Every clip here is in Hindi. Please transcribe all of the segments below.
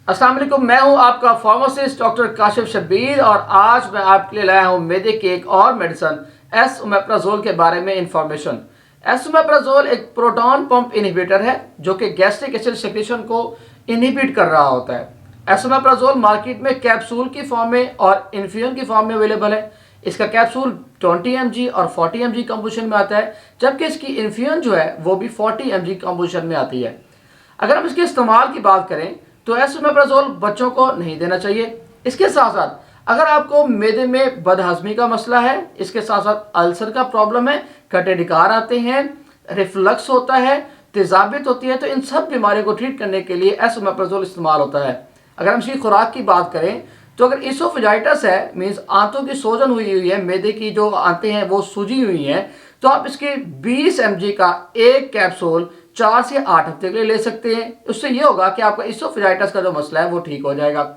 अस्सलाम वालेकुम, मैं हूं आपका फार्मासिस्ट डॉक्टर काशिफ शब्बीर और आज मैं आपके लिए लाया हूं मैदे की एक और मेडिसिन एस-ओमेप्राजोल के बारे में इंफॉर्मेशन। एस-ओमेप्राजोल एक प्रोटॉन पंप इनहिबिटर है जो कि गैस्ट्रिक एसिड सेक्रेशन को इनहिबिट कर रहा होता है। एस-ओमेप्राजोल मार्केट में कैप्सूल की फॉर्म में और इन्फ्यूजन की फॉर्म में अवेलेबल है। इसका कैप्सूल 20 mg और 40 mg कंपोजिशन में आता है, जबकि इसकी इन्फ्यूजन जो है वो भी 40 mg कंपोजिशन में आती है। अगर हम इसके इस्तेमाल की बात करें तो एसोमेप्राजोल बच्चों को नहीं देना चाहिए। इसके साथ साथ अगर आपको मैदे में बदहजमी का मसला है, इसके साथ साथ अल्सर का प्रॉब्लम है, कटे ढिकार आते हैं, रिफ्लक्स होता है, तेजाबियत होती है, तो इन सब बीमारियों को ट्रीट करने के लिए एसोमेप्राजोल इस्तेमाल होता है। अगर हम इसकी खुराक की बात करें तो अगर इसोफेजाइटिस है, मीन्स आंतों की सोजन हुई है, मैदे की जो आंतें हैं वो सूजी हुई हैं, तो आप इसके 20 mg का एक कैप्सूल 4 से 8 हफ्ते के लिए ले सकते हैं। उससे ये होगा कि आपका इसोफेजाइटिस का जो मसला है वो ठीक हो जाएगा।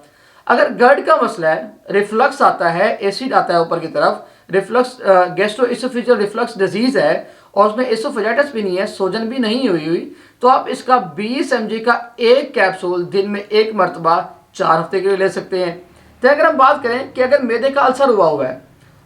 अगर गर्ड का मसला है, रिफ्लक्स आता है, एसिड आता है ऊपर की तरफ, रिफ्लक्स गैस्ट्रोइसोफेजियल रिफ्लक्स डिजीज है और उसमें इसोफेजाइटिस भी नहीं है, सोजन भी नहीं हुई, तो आप इसका 20 mg का एक कैप्सूल दिन में एक मरतबा 4 हफ्ते के लिए ले सकते हैं। तो अगर हम बात करें कि अगर मैदे का अल्सर हुआ है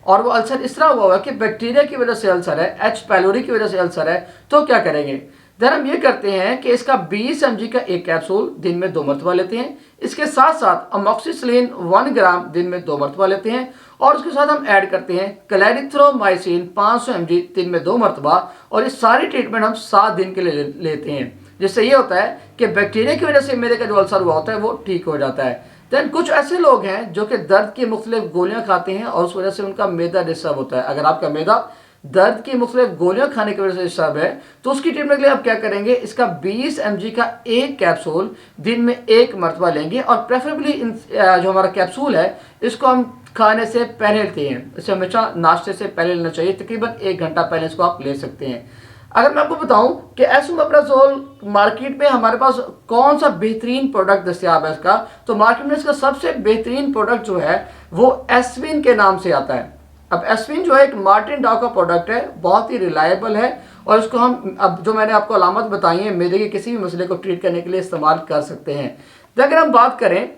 और वो अल्सर इस तरह हुआ है कि बैक्टीरिया की वजह से अल्सर है, एच पाइलोरी की वजह से अल्सर है, तो क्या करेंगे? देन हम ये करते हैं कि इसका 20 mg का एक कैप्सूल दिन में 2 मरतबा लेते हैं। इसके साथ साथ अमोक्सिसिलिन 1 ग्राम दिन में 2 मरतबा लेते हैं और उसके साथ हम ऐड करते हैं क्लैरिथ्रोमाइसिन 500 mg दिन में 2 मरतबा, और ये सारी ट्रीटमेंट हम 7 दिन के लिए लेते हैं। जिससे ये होता है कि बैक्टीरिया की वजह से मेरे का जो अल्सर हुआ होता है वो ठीक हो जाता है। देन कुछ ऐसे लोग हैं जो कि दर्द की मुख्तलिफ गोलियां खाते हैं और उस वजह से उनका मैदा डिस्टर्ब होता है। अगर आपका मैदा दर्द की मुख्तलिफ गोलियां खाने की वजह से डिस्टर्ब है तो उसकी ट्रीटमेंट के लिए आप क्या करेंगे? इसका 20 mg का एक कैप्सूल दिन में एक मरतबा लेंगे और प्रेफरेबली जो हमारा कैप्सूल है इसको हम खाने से पहले लेते हैं। इसे हमेशा नाश्ते से पहले लेना चाहिए, तकरीबन 1 घंटा पहले इसको आप ले सकते हैं। अगर मैं आपको बताऊं कि एसोमेप्राजोल मार्केट में हमारे पास कौन सा बेहतरीन प्रोडक्ट दस्तियाब है इसका, तो मार्केट में इसका सबसे बेहतरीन प्रोडक्ट जो है वो एस्विन के नाम से आता है। अब एस्विन जो है एक मार्टिन डॉव का प्रोडक्ट है, बहुत ही रिलायबल है और इसको हम अब जो मैंने आपको अलामत बताई है मैदे के किसी भी मसले को ट्रीट करने के लिए इस्तेमाल कर सकते हैं। तो अगर हम बात करें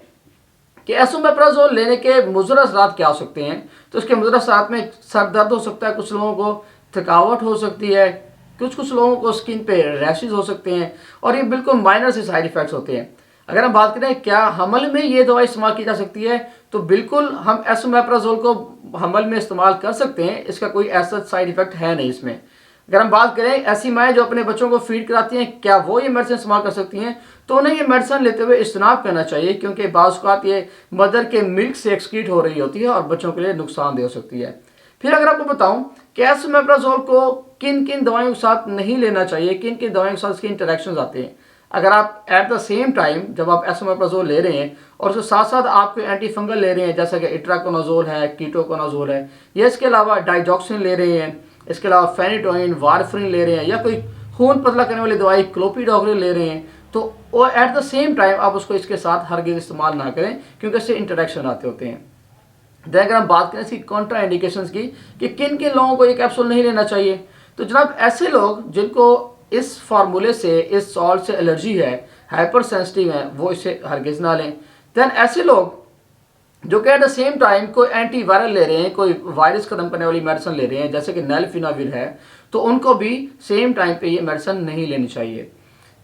कि एसोमेप्राजोल लेने के मुज़र असरात क्या हो सकते हैं, तो इसके मुज़र असरात में सर दर्द हो सकता है, कुछ लोगों को थकावट हो सकती है, कुछ लोगों को स्किन पे रैशेज हो सकते हैं और ये बिल्कुल माइनर से साइड इफ़ेक्ट्स होते हैं। अगर हम बात करें क्या हमल में ये दवा इस्तेमाल की जा सकती है, तो बिल्कुल हम एसोमेप्राजोल को हमल में इस्तेमाल कर सकते हैं। इसका कोई ऐसा साइड इफ़ेक्ट है नहीं इसमें। अगर हम बात करें ऐसी माएँ जो अपने बच्चों को फीड कराती हैं, क्या वो ये मेडिसिन इस्तेमाल कर सकती हैं, तो उन्हें ये मेडिसिन लेते हुए इज्तनाब करना चाहिए, क्योंकि बाज़ औक़ात ये मदर के मिल्क से एक्सक्रीट हो रही होती है और बच्चों के लिए नुकसानदेह हो सकती है। फिर अगर आपको बताऊं कि एसोमेप्राजोल को किन किन दवाइयों के साथ नहीं लेना चाहिए, किन किन दवाइयों के साथ इसके इंटरेक्शंस आते हैं। अगर आप एट द सेम टाइम जब आप एसोमेप्राजोल ले रहे हैं और उसके साथ साथ आप कोई एंटी फंगल ले रहे हैं, जैसा कि इट्राकोनाजोल है, कीटोकोनाजोल है, या इसके अलावा डाइजॉक्सिन ले रहे हैं, इसके अलावा फेनिटोइन, वारफरिन ले रहे हैं, या कोई खून पतला करने वाली दवाई क्लोपिडोग्रेल ले रहे हैं, तो वो एट द सेम टाइम आप उसको इसके साथ हरगिज़ इस्तेमाल ना करें, क्योंकि इससे इंटरेक्शन आते होते हैं। अगर हम बात करें इसकी कॉन्ट्रा इंडिकेशंस की कि किन किन लोगों को ये कैप्सूल नहीं लेना चाहिए, तो जनाब ऐसे लोग जिनको इस फार्मूले से, इस सॉल्ट से एलर्जी है, हाइपर सेंसिटिव हैं, वो इसे हरगिज़ ना लें। दैन ऐसे लोग जो कि एट द सेम टाइम कोई एंटी वायरल ले रहे हैं, कोई वायरस खत्म करने वाली मेडिसिन ले रहे हैं जैसे कि नेल्फिनाविर है, तो उनको भी सेम टाइम पे ये मेडिसिन नहीं लेनी चाहिए।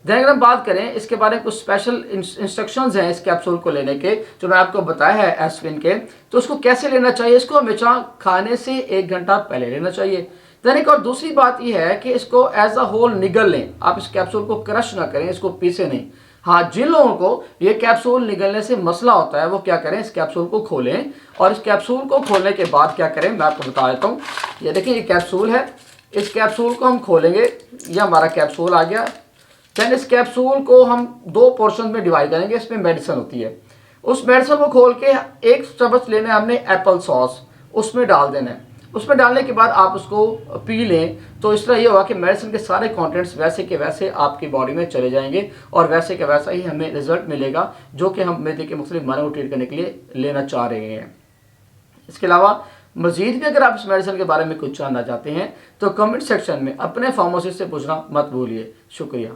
दैन अगर हम बात करें इसके बारे में कुछ स्पेशल इंस्ट्रक्शंस हैं इस कैप्सूल को लेने के, जो मैं आपको बताया है एस्विन के, तो उसको कैसे लेना चाहिए। इसको हमेशा खाने से 1 घंटा पहले लेना चाहिए। दैन एक और दूसरी बात यह है कि इसको एज अ होल निगल लें, आप इस कैप्सूल को क्रश ना करें, इसको पीसे नहीं। हाँ, जिन लोगों को ये कैप्सूल निगलने से मसला होता है वो क्या करें, इस कैप्सूल को खोलें और इस कैप्सूल को खोलने के बाद क्या करें मैं आपको बता देता हूँ। ये देखिए ये कैप्सूल है, इस कैप्सूल को हम खोलेंगे, ये हमारा कैप्सूल आ गया। दैन इस कैप्सूल को हम 2 पोर्शन में डिवाइड करेंगे, इसमें मेडिसिन होती है। उस मेडिसिन को खोल के 1 चम्मच लेना है हमने एप्पल सॉस, उसमें डाल देना है। उसमें डालने के बाद आप उसको पी लें, तो इस तरह ये होगा कि मेडिसिन के सारे कंटेंट्स वैसे के वैसे आपकी बॉडी में चले जाएंगे और वैसे के वैसा ही हमें रिजल्ट मिलेगा जो कि हम मैदे के मुख्तलिफ बीमारियों को ट्रीट करने के लिए लेना चाह रहे हैं। इसके अलावा मजीद भी अगर आप इस मेडिसिन के बारे में कुछ जानना चाहते हैं तो कमेंट सेक्शन में अपने फार्मासिस्ट से पूछना मत भूलिए। शुक्रिया।